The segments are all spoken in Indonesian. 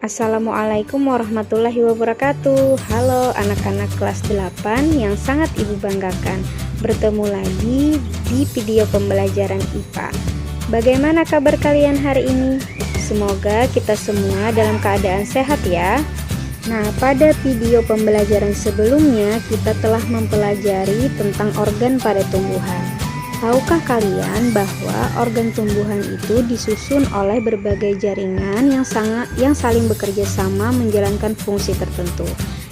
Assalamualaikum warahmatullahi wabarakatuh. Halo anak-anak kelas 8 yang sangat ibu banggakan. Bertemu lagi di video pembelajaran IPA. Bagaimana kabar kalian hari ini? Semoga kita semua dalam keadaan sehat ya. Nah, pada video pembelajaran sebelumnya kita telah mempelajari tentang organ pada tumbuhan. Tahukah kalian bahwa organ tumbuhan itu disusun oleh berbagai jaringan yang saling bekerja sama menjalankan fungsi tertentu.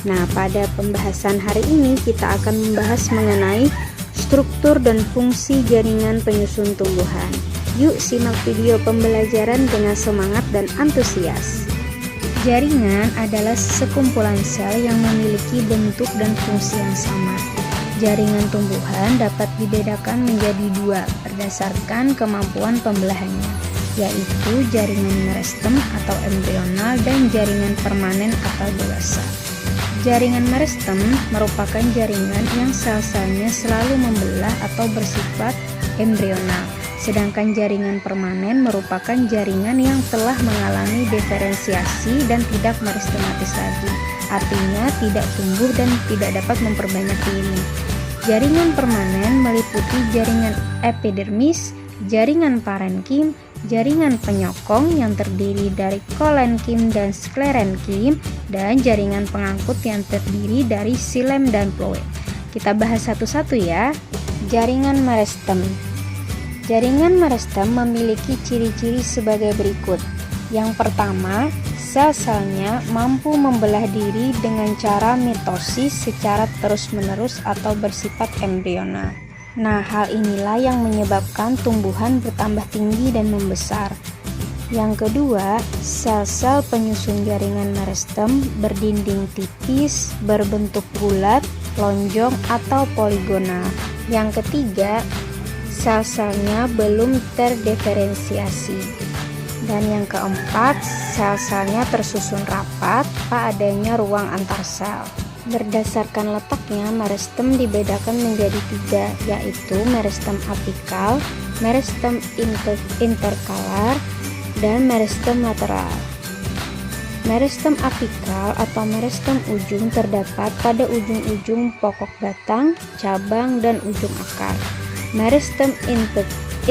Nah, pada pembahasan hari ini kita akan membahas mengenai struktur dan fungsi jaringan penyusun tumbuhan. Yuk simak video pembelajaran dengan semangat dan antusias. Jaringan adalah sekumpulan sel yang memiliki bentuk dan fungsi yang sama. Jaringan tumbuhan dapat dibedakan menjadi dua berdasarkan kemampuan pembelahannya, yaitu jaringan meristem atau embrional dan jaringan permanen atau dewasa. Jaringan meristem merupakan jaringan yang sel-selnya selalu membelah atau bersifat embrional, sedangkan jaringan permanen merupakan jaringan yang telah mengalami diferensiasi dan tidak meristematis lagi, artinya tidak tumbuh dan tidak dapat memperbanyak diri. Jaringan permanen meliputi jaringan epidermis, jaringan parenkim, jaringan penyokong yang terdiri dari kolenkim dan sklerenkim, dan jaringan pengangkut yang terdiri dari xilem dan phloem. Kita bahas satu-satu ya. Jaringan meristem. Jaringan meristem memiliki ciri-ciri sebagai berikut. Yang pertama, sel-selnya mampu membelah diri dengan cara mitosis secara terus-menerus atau bersifat embrional. Nah, hal inilah yang menyebabkan tumbuhan bertambah tinggi dan membesar. Yang kedua, sel-sel penyusun jaringan meristem berdinding tipis, berbentuk bulat, lonjong, atau poligonal. Yang ketiga, sel-selnya belum terdiferensiasi. Dan yang keempat, sel-selnya tersusun rapat tanpa adanya ruang antar sel. Berdasarkan letaknya, meristem dibedakan menjadi tiga, yaitu meristem apikal, meristem interkalar, dan meristem lateral. Meristem apikal atau meristem ujung terdapat pada ujung-ujung pokok batang, cabang, dan ujung akar. Meristem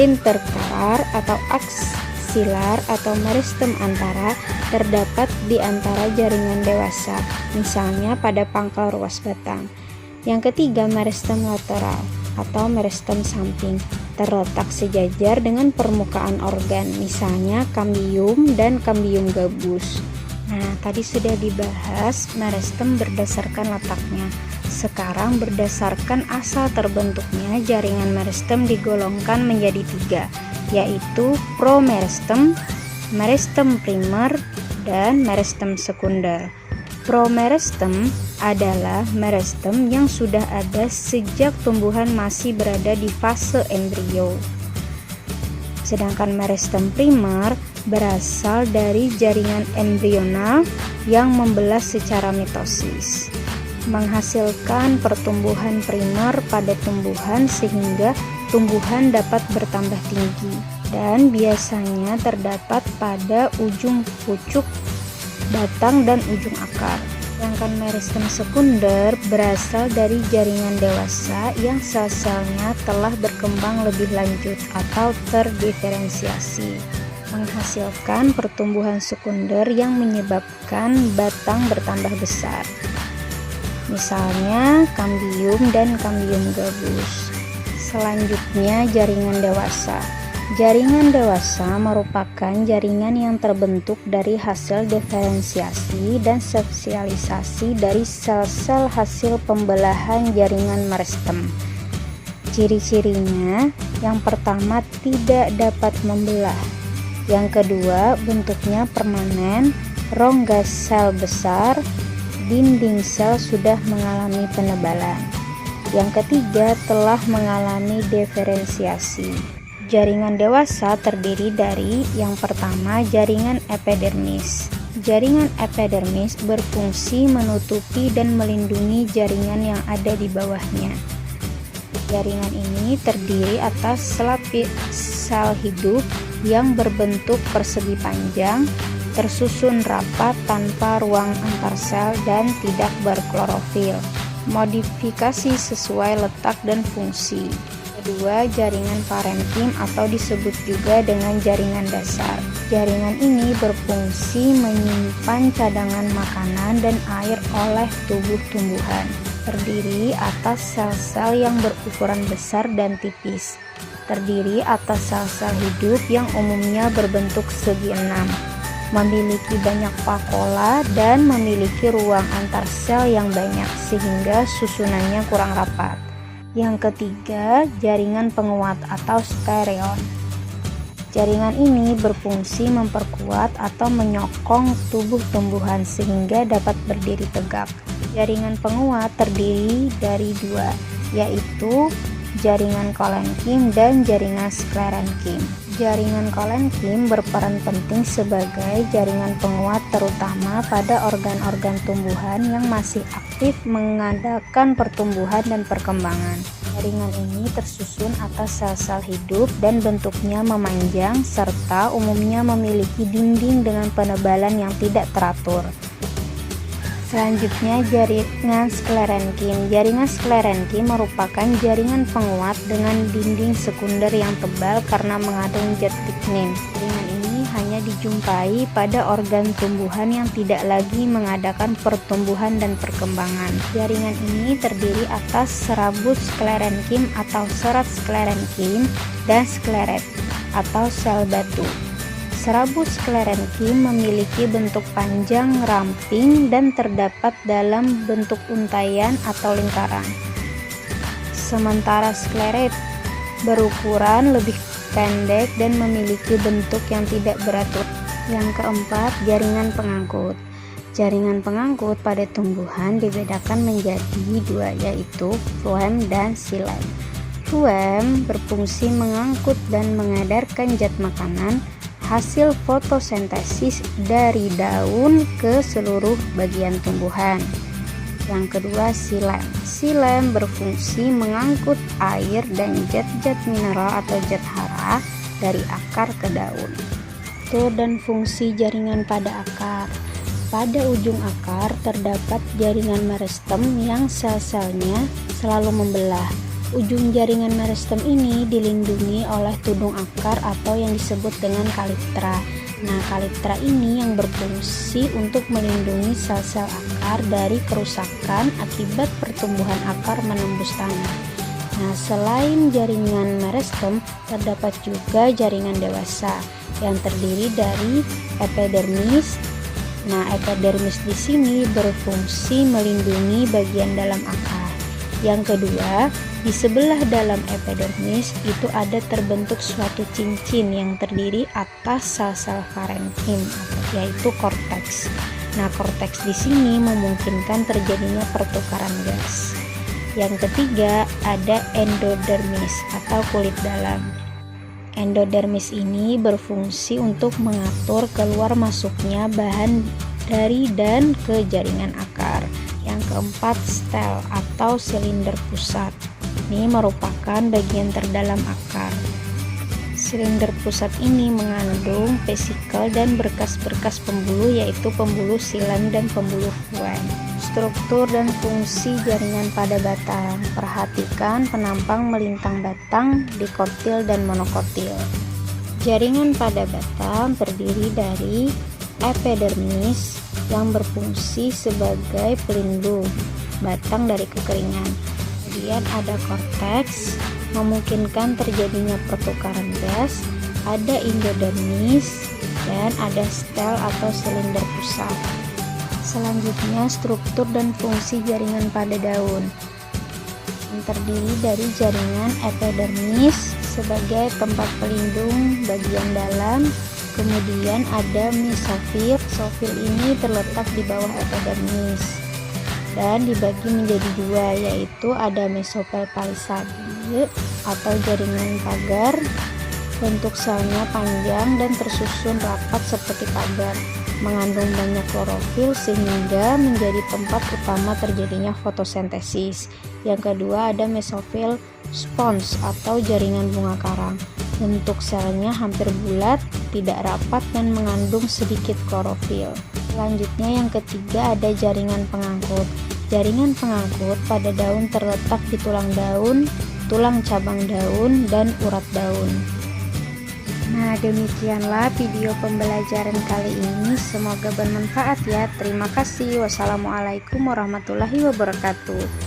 interkalar atau aksilar atau meristem antara terdapat di antara jaringan dewasa, misalnya pada pangkal ruas batang. Yang ketiga, meristem lateral atau meristem samping terletak sejajar dengan permukaan organ, misalnya kambium dan kambium gabus. Nah, tadi sudah dibahas meristem berdasarkan letaknya. Sekarang berdasarkan asal terbentuknya, jaringan meristem digolongkan menjadi tiga, yaitu promeristem, meristem primer, dan meristem sekunder. Promeristem adalah meristem yang sudah ada sejak tumbuhan masih berada di fase embrio. Sedangkan meristem primer berasal dari jaringan embrional yang membelah secara mitosis, menghasilkan pertumbuhan primer pada tumbuhan sehingga tumbuhan dapat bertambah tinggi dan biasanya terdapat pada ujung pucuk batang dan ujung akar. Sedangkan meristem sekunder berasal dari jaringan dewasa yang sel-selnya telah berkembang lebih lanjut atau terdiferensiasi, menghasilkan pertumbuhan sekunder yang menyebabkan batang bertambah besar, misalnya kambium dan kambium gabus. Selanjutnya, jaringan dewasa. Jaringan dewasa merupakan jaringan yang terbentuk dari hasil diferensiasi dan spesialisasi dari sel-sel hasil pembelahan jaringan meristem. Ciri-cirinya, yang pertama tidak dapat membelah. Yang kedua, bentuknya permanen, rongga sel besar, dinding sel sudah mengalami penebalan. Yang ketiga, telah mengalami diferensiasi. Jaringan dewasa terdiri dari yang pertama, jaringan epidermis. Jaringan epidermis berfungsi menutupi dan melindungi jaringan yang ada di bawahnya. Jaringan ini terdiri atas selapis sel hidup yang berbentuk persegi panjang, tersusun rapat tanpa ruang antar sel dan tidak berklorofil. Modifikasi sesuai letak dan fungsi. Kedua, jaringan parenkim atau disebut juga dengan jaringan dasar. Jaringan ini berfungsi menyimpan cadangan makanan dan air oleh tubuh tumbuhan. Terdiri atas sel-sel yang berukuran besar dan tipis. Terdiri atas sel-sel hidup yang umumnya berbentuk segi enam, memiliki banyak vakuola dan memiliki ruang antar sel yang banyak sehingga susunannya kurang rapat. Yang ketiga, jaringan penguat atau stereon. Jaringan ini berfungsi memperkuat atau menyokong tubuh tumbuhan sehingga dapat berdiri tegak. Jaringan penguat terdiri dari dua, yaitu jaringan kolenkim dan jaringan sklerenkim. Jaringan kolenkim berperan penting sebagai jaringan penguat terutama pada organ-organ tumbuhan yang masih aktif mengadakan pertumbuhan dan perkembangan. Jaringan ini tersusun atas sel-sel hidup dan bentuknya memanjang serta umumnya memiliki dinding dengan penebalan yang tidak teratur. Selanjutnya, jaringan sklerenkim. Jaringan sklerenkim merupakan jaringan penguat dengan dinding sekunder yang tebal karena mengandung zat lignin. Jaringan ini hanya dijumpai pada organ tumbuhan yang tidak lagi mengadakan pertumbuhan dan perkembangan. Jaringan ini terdiri atas serabut sklerenkim atau serat sklerenkim dan skleret atau sel batu. Serabut sklerenkim memiliki bentuk panjang, ramping, dan terdapat dalam bentuk untaian atau lingkaran. Sementara skleret berukuran lebih pendek dan memiliki bentuk yang tidak beratur. Yang keempat, jaringan pengangkut. Jaringan pengangkut pada tumbuhan dibedakan menjadi dua, yaitu floem dan xilem. Floem berfungsi mengangkut dan mengedarkan zat makanan hasil fotosintesis dari daun ke seluruh bagian tumbuhan. Yang kedua, xilem. Xilem berfungsi mengangkut air dan zat-zat mineral atau zat hara dari akar ke daun. Struktur dan fungsi jaringan pada akar. Pada ujung akar terdapat jaringan meristem yang sel-selnya selalu membelah. Ujung jaringan meristem ini dilindungi oleh tudung akar atau yang disebut dengan kaliptra. Nah, kaliptra ini yang berfungsi untuk melindungi sel-sel akar dari kerusakan akibat pertumbuhan akar menembus tanah. Nah, selain jaringan meristem, terdapat juga jaringan dewasa yang terdiri dari epidermis. Nah, epidermis di sini berfungsi melindungi bagian dalam akar. Yang kedua, di sebelah dalam epidermis itu ada terbentuk suatu cincin yang terdiri atas sel-sel parenkim, yaitu korteks. Nah, korteks di sini memungkinkan terjadinya pertukaran gas. Yang ketiga, ada endodermis atau kulit dalam. Endodermis ini berfungsi untuk mengatur keluar masuknya bahan dari dan ke jaringan akar. Yang keempat, stel atau silinder pusat. Ini merupakan bagian terdalam akar. Silinder pusat ini mengandung vesikel dan berkas-berkas pembuluh, yaitu pembuluh xilem dan pembuluh floem. Struktur dan fungsi jaringan pada batang. Perhatikan penampang melintang batang, dikotil dan monokotil. Jaringan pada batang terdiri dari epidermis yang berfungsi sebagai pelindung batang dari kekeringan. Kemudian ada korteks, memungkinkan terjadinya pertukaran gas, ada endodermis, dan ada stel atau silinder pusat. Selanjutnya, struktur dan fungsi jaringan pada daun. Yang terdiri dari jaringan epidermis sebagai tempat pelindung bagian dalam. Kemudian ada mesofil. Mesofil ini terletak di bawah epidermis dan dibagi menjadi dua, yaitu ada mesofil palisade atau jaringan pagar. Bentuk selnya panjang dan tersusun rapat seperti pagar, mengandung banyak klorofil sehingga menjadi tempat utama terjadinya fotosintesis. Yang kedua ada mesofil spons atau jaringan bunga karang. Bentuk selnya hampir bulat, tidak rapat dan mengandung sedikit klorofil. Selanjutnya yang ketiga ada jaringan pengangkut. Jaringan pengangkut pada daun terletak di tulang daun, tulang cabang daun, dan urat daun. Nah, demikianlah video pembelajaran kali ini. Semoga bermanfaat ya. Terima kasih. Wassalamualaikum warahmatullahi wabarakatuh.